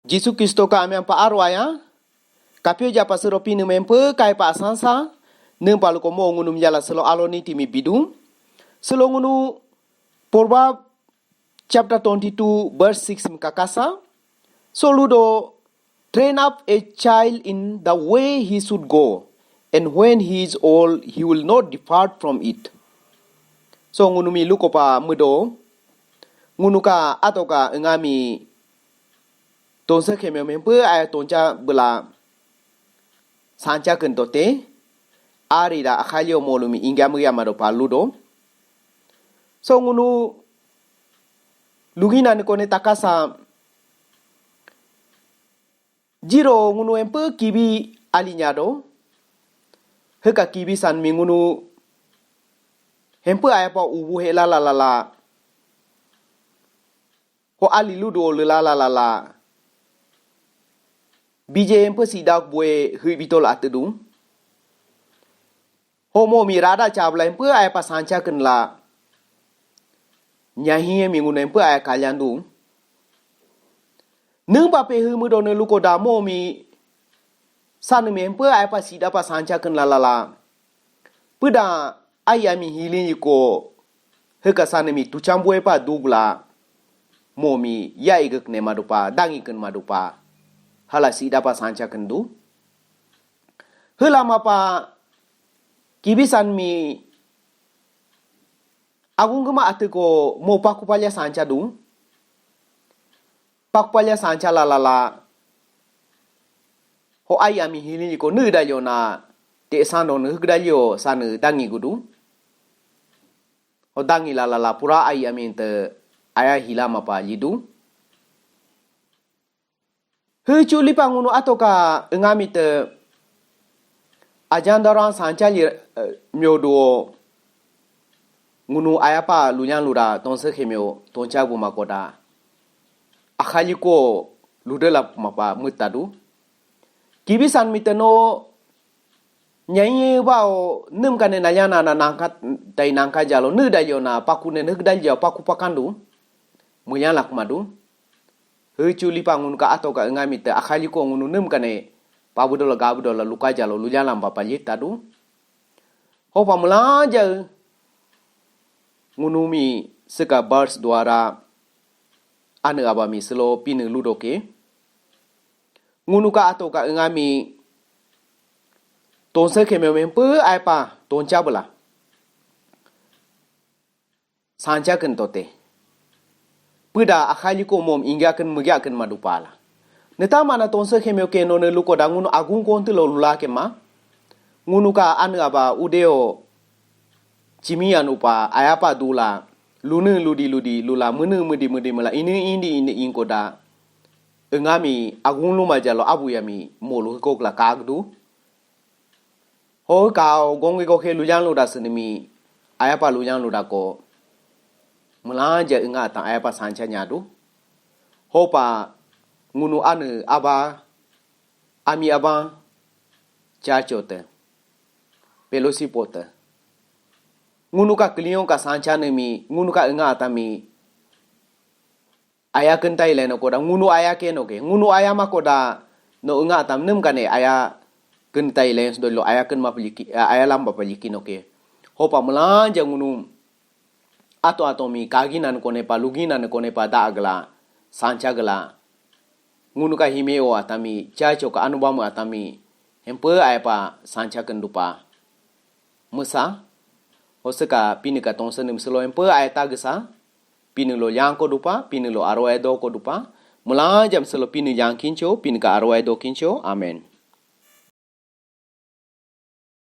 Jisu Kristo ka amyang pa arwaya, kapio japa seropi ni mempe kai pa asansa, neng palu komo ngunum jala selo aloni timi bidung, selo ngunu Proverbs chapter 22 verse 6 kakasa, so ludo train up a child in the way he should go, and when he is old, he will not depart from it. So ngunu mi luko pa mudo, ngunu ka atau ka ngami tonsa kemyo mempe ay tonja bela sancha kentote, ari da akhalio molumi ingamu yamado pa ludo. So ngunu lugina ni kone takasa jiro ngunu empe kibi alinyado heka kibi san mi ngunu hempe ayapa ubu hela la la la ho ali ludo la la la la bije empe sidak bue hui bitol atedung homo mirada chabla empe ayapa sancha kenla nyahi mi ngunu empe ay kalyandu nung ba pe hu mudo ne luko da mo mi san mi empe ay pa sida pa sancha ken la la la puda ayami hilin ko heka san mi tu chambue pa dugla mo mi ya igek ne madupa dangi ken madupa hala sida pa sancha ken du hela mapa kibisan mi agung gema atiko mo pakupalya sancha du pakpalya sancha la la la ho ayami hilini ko nu da yo na te sano nu gda yo sanu dangi gudu ho dangi la la la pura ayami te aya hilama pa lidu hu chuli pangunu atoka ngami te ajandaran sancha li myodo ngunu ayapa lunyan lura tonse khemyo toncha bu makoda akhali ko ludela mapa mutadu kibisan miteno nyai bao nem kane nayana na nangkat dai nangka jalo nu dayo na pakune ne gdal jao paku pakandu munyala kumadu hechuli pangun ka ato ka ngami te akhali ko ngunu nem kane pabudola gabudola luka jalo lujala mapapali tadu ho pamula ja ngunu mi seka bars dwara ane abami selo pinu ludoke ngunu ka ato ka ngami tonse kemyo mempe aipa toncha bela sancha ken tote puda akhali ko mom ingya ken mugya ken madupala neta mana tonse kemyo ke no ne luko da ngunu agung kontu lo lula ke ma ngunu ka ane aba udeo cimian upa ayapa dula lunu ludi lula menu mudi mela ini ingkoda engami agung luma jalo abu yami molu kokla kagdu ho kau gongi ko ke lujan luda senemi ayapa lujan luda ko melanja engata ayapa sancha nyadu hopa ngunu ane aba ami aba chachote pelosi pote ngunu ka kliyon ka sancha nemi ngunu ka engata mi aya kentai le no koda ngunu aya ke no ke ngunu aya makoda no engata nem kane aya kentai le do lo aya ken mapeliki aya lamba peliki no ke hopa melanja ngunu ato mi kaginan kone pa luginan kone pa dagla sancha gla ngunu ka himeo atami chacho ka anubamu atami hempe aya pa sancha kendupa musa Hoseka pini ka tongsen nim selo empe ayata gesa pini lo yang ko dupa pini lo arwa do ko dupa mula jam selo pini yang kincho pini ka arwa do kincho amen.